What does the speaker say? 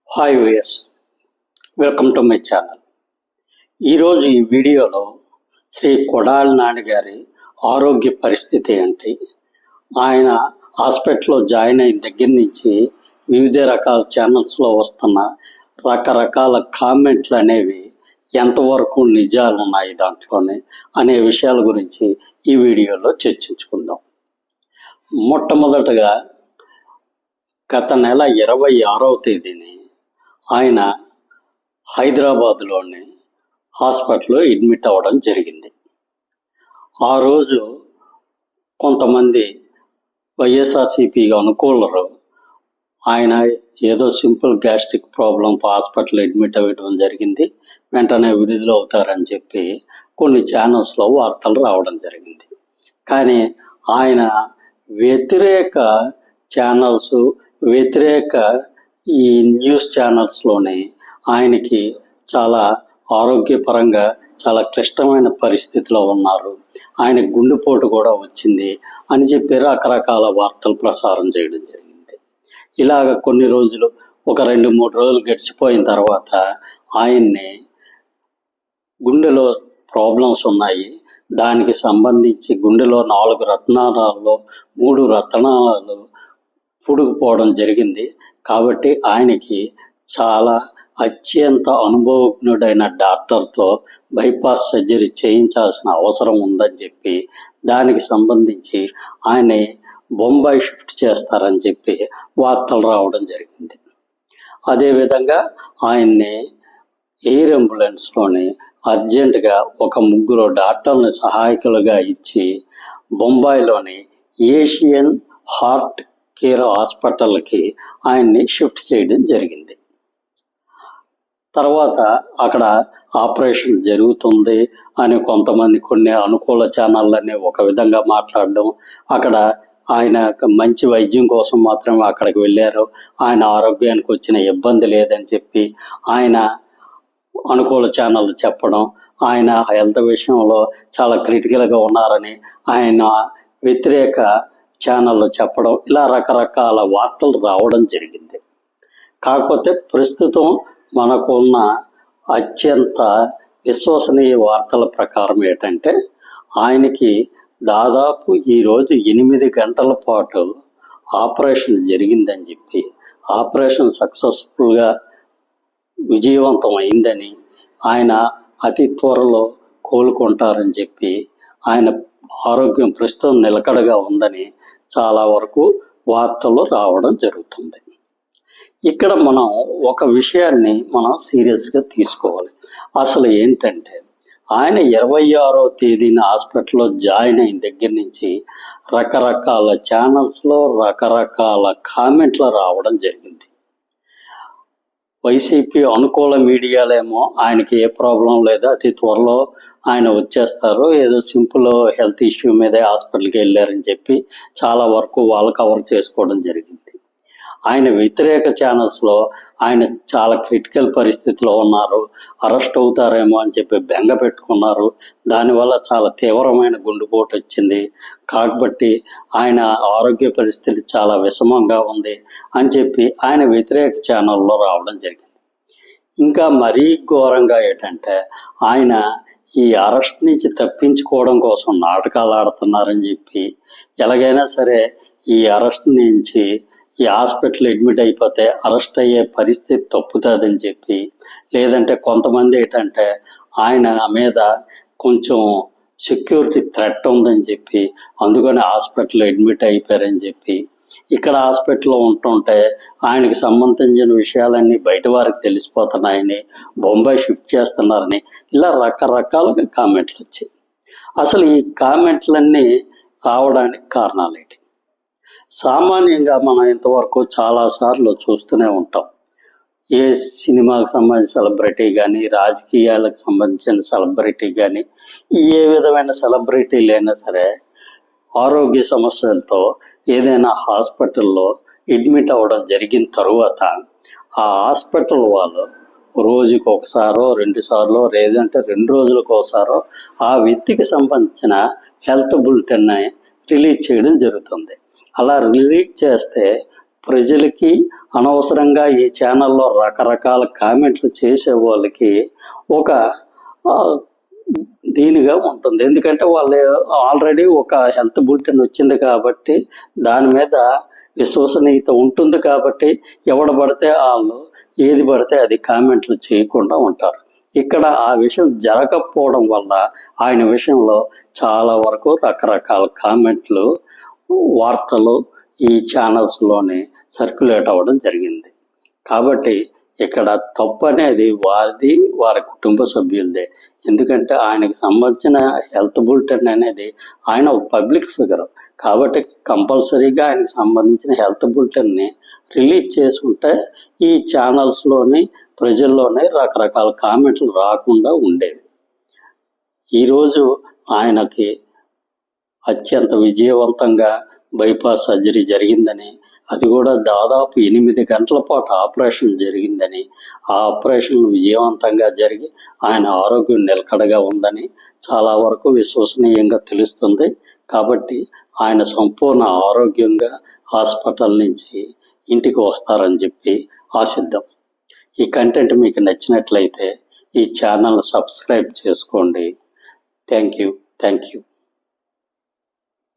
Hi viewers, welcome to my channel. ఈరోజు ఈ వీడియోలో శ్రీ కొడాలి నాని గారి ఆరోగ్య పరిస్థితి ఏంటి, ఆయన హాస్పిటల్లో జాయిన్ అయిన దగ్గర నుంచి వివిధ రకాల ఛానల్స్లో వస్తున్న రకరకాల కామెంట్లు అనేవి ఎంతవరకు నిజాలు ఉన్నాయి దాంట్లోనే అనే విషయాల గురించి ఈ వీడియోలో చర్చించుకుందాం. మొట్టమొదటగా గత నెల 26వ తేదీని ఆయన హైదరాబాద్లోని హాస్పిటల్లో అడ్మిట్ అవ్వడం జరిగింది. ఆ రోజు కొంతమంది వైఎస్ఆర్సీపీ అనుకూలరు ఆయన ఏదో సింపుల్ గ్యాస్ట్రిక్ ప్రాబ్లంతో హాస్పిటల్ అడ్మిట్ అవ్వడం జరిగింది, వెంటనే విడుదల అవుతారని చెప్పి కొన్ని ఛానల్స్లో వార్తలు రావడం జరిగింది. కానీ ఆయన వ్యతిరేక ఛానల్స్, వ్యతిరేక ఈ న్యూస్ ఛానల్స్లోనే ఆయనకి చాలా ఆరోగ్యపరంగా చాలా క్లిష్టమైన పరిస్థితిలో ఉన్నారు, ఆయన గుండెపోటు కూడా వచ్చింది అని చెప్పి రకరకాల వార్తలు ప్రసారం చేయడం జరిగింది. ఇలాగ కొన్ని రోజులు, ఒక 2-3 రోజులు గడిచిపోయిన తర్వాత ఆయన్ని గుండెలో ప్రాబ్లమ్స్ ఉన్నాయి, దానికి సంబంధించి గుండెలో 4 రత్నాలలో 3 రత్నాలు పుడుకుపోవడం జరిగింది, కాబట్టి ఆయనకి చాలా అత్యంత అనుభవజ్ఞుడైన డాక్టర్తో బైపాస్ సర్జరీ చేయించాల్సిన అవసరం ఉందని చెప్పి దానికి సంబంధించి ఆయన బొంబాయి షిఫ్ట్ చేస్తారని చెప్పి వార్తలు రావడం జరిగింది. అదేవిధంగా ఆయన్ని ఎయిర్ అంబులెన్స్లోని అర్జెంటుగా ఒక 3 డాక్టర్ని సహాయకులుగా ఇచ్చి బొంబాయిలోని ఏషియన్ హార్ట్ కేర్ హాస్పిటల్కి ఆయన్ని షిఫ్ట్ చేయడం జరిగింది. తర్వాత అక్కడ ఆపరేషన్ జరుగుతుంది అని కొంతమంది, కొన్ని అనుకూల ఛానళ్ళని ఒక విధంగా మాట్లాడడం, అక్కడ ఆయన మంచి వైద్యం కోసం మాత్రమే అక్కడికి వెళ్ళారు, ఆయన ఆరోగ్యానికి వచ్చిన ఇబ్బంది లేదని చెప్పి ఆయన అనుకూల ఛానళ్ళు చెప్పడం, ఆయన హెల్త్ విషయంలో చాలా క్రిటికల్గా ఉన్నారని ఆయన వ్యతిరేక ఛానళ్ళు చెప్పడం, ఇలా రకరకాల వార్తలు రావడం జరిగింది. కాకపోతే ప్రస్తుతం మనకున్న అత్యంత విశ్వసనీయ వార్తల ప్రకారం ఏంటంటే, ఆయనకి దాదాపు ఈరోజు 8 గంటల పాటు ఆపరేషన్ జరిగిందని చెప్పి, ఆపరేషన్ సక్సెస్ఫుల్గా విజయవంతం అయిందని, ఆయన అతి త్వరలో కోలుకుంటారని చెప్పి, ఆయన ఆరోగ్యం ప్రస్తుతం నిలకడగా ఉందని చాలా వరకు వార్తలు రావడం జరుగుతుంది. ఇక్కడ మనం ఒక విషయాన్ని మనం సీరియస్గా తీసుకోవాలి. అసలు ఏంటంటే, ఆయన 26వ తేదీన హాస్పిటల్లో జాయిన్ అయిన దగ్గర నుంచి రకరకాల ఛానల్స్లో రకరకాల కామెంట్లు రావడం జరిగింది. వైసీపీ అనుకూల మీడియాలేమో ఆయనకి ఏ ప్రాబ్లం లేదు, అతి త్వరలో ఆయన వచ్చేస్తారు, ఏదో సింపుల్ హెల్త్ ఇష్యూ మీదే హాస్పిటల్కి వెళ్ళారని చెప్పి చాలా వరకు వాళ్ళు కవర్ చేసుకోవడం జరిగింది. ఆయన వ్యతిరేక ఛానల్స్లో ఆయన చాలా క్రిటికల్ పరిస్థితిలో ఉన్నారు, అరెస్ట్ అవుతారేమో అని చెప్పి బెంగ పెట్టుకున్నారు, దానివల్ల చాలా తీవ్రమైన గుండెపోటు వచ్చింది, కాబట్టి ఆయన ఆరోగ్య పరిస్థితి చాలా విషమంగా ఉంది అని చెప్పి ఆయన వ్యతిరేక ఛానల్లో రావడం జరిగింది. ఇంకా మరీ ఘోరంగా ఏంటంటే, ఆయన ఈ అరెస్ట్ నుంచి తప్పించుకోవడం కోసం నాటకాలు ఆడుతున్నారని చెప్పి, ఎలాగైనా సరే ఈ అరెస్ట్ నుంచి ఈ హాస్పిటల్ అడ్మిట్ అయిపోతే అరెస్ట్ అయ్యే పరిస్థితి తప్పుతుందని చెప్పి, లేదంటే కొంతమంది ఏంటంటే ఆయన మీద కొంచెం సెక్యూరిటీ థ్రెట్ ఉందని చెప్పి అందుకని హాస్పిటల్ అడ్మిట్ అయిపోయారని చెప్పి, ఇక్కడ హాస్పిటల్లో ఉంటుంటే ఆయనకి సంబంధించిన విషయాలన్నీ బయట వారికి తెలిసిపోతున్నాయని, బొంబాయి షిఫ్ట్ చేస్తున్నారని, ఇలా రకరకాలుగా కామెంట్లు వచ్చాయి. అసలు ఈ కామెంట్లన్నీ రావడానికి కారణాలు ఏంటి? సామాన్యంగా మనం ఇంతవరకు చాలాసార్లు చూస్తూనే ఉంటాం, ఏ సినిమాకి సంబంధించిన సెలబ్రిటీ కానీ, రాజకీయాలకు సంబంధించిన సెలబ్రిటీ కానీ, ఏ విధమైన సెలబ్రిటీలైనా సరే ఆరోగ్య సమస్యలతో ఏదైనా హాస్పిటల్లో అడ్మిట్ అవ్వడం జరిగిన తరువాత ఆ హాస్పిటల్ వాళ్ళు రోజుకి ఒకసారో 2 సార్లు, లేదంటే 2 రోజులకు ఒకసారో ఆ వ్యక్తికి సంబంధించిన హెల్త్ బులెటిన్ని రిలీజ్ చేయడం జరుగుతుంది. అలా రిలీజ్ చేస్తే ప్రజలకి అనవసరంగా ఈ ఛానల్లో రకరకాల కామెంట్లు చేసే వాళ్ళకి ఒక దీనిగా ఉంటుంది. ఎందుకంటే వాళ్ళు ఆల్రెడీ ఒక హెల్త్ బులెటిన్ వచ్చింది కాబట్టి దాని మీద విశ్వసనీయత ఉంటుంది కాబట్టి ఎవడు పడితే వాళ్ళు ఏది పడితే అది కామెంట్లు చేయకుండా ఉంటారు. ఇక్కడ ఆ విషయం జరగకపోవడం వల్ల ఆయన విషయంలో చాలా వరకు రకరకాల కామెంట్లు వార్తలు ఈ ఛానల్స్లోనే సర్క్యులేట్ అవ్వడం జరిగింది. కాబట్టి ఇక్కడ తప్పు అనేది వారిది, వారి కుటుంబ సభ్యులదే. ఎందుకంటే ఆయనకు సంబంధించిన హెల్త్ బులెటిన్ అనేది ఆయన ఒక పబ్లిక్ ఫిగర్ కాబట్టి కంపల్సరీగా ఆయనకు సంబంధించిన హెల్త్ బులెటిన్ని రిలీజ్ చేసుకుంటే ఈ ఛానల్స్లోని ప్రజల్లోనే రకరకాల కామెంట్లు రాకుండా ఉండేవి. ఈరోజు ఆయనకి అత్యంత విజయవంతంగా బైపాస్ సర్జరీ జరిగిందని, అది కూడా దాదాపు 8 గంటల పాటు ఆపరేషన్ జరిగిందని, ఆ ఆపరేషన్ విజయవంతంగా జరిగి ఆయన ఆరోగ్యం నిలకడగా ఉందని చాలా వరకు విశ్వసనీయంగా తెలుస్తుంది. కాబట్టి ఆయన సంపూర్ణ ఆరోగ్యంగా హాస్పిటల్ నుంచి ఇంటికి వస్తారని చెప్పి ఆశిద్దాం. ఈ కంటెంట్ మీకు నచ్చినట్లయితే ఈ ఛానల్ సబ్స్క్రైబ్ చేసుకోండి. Thank you.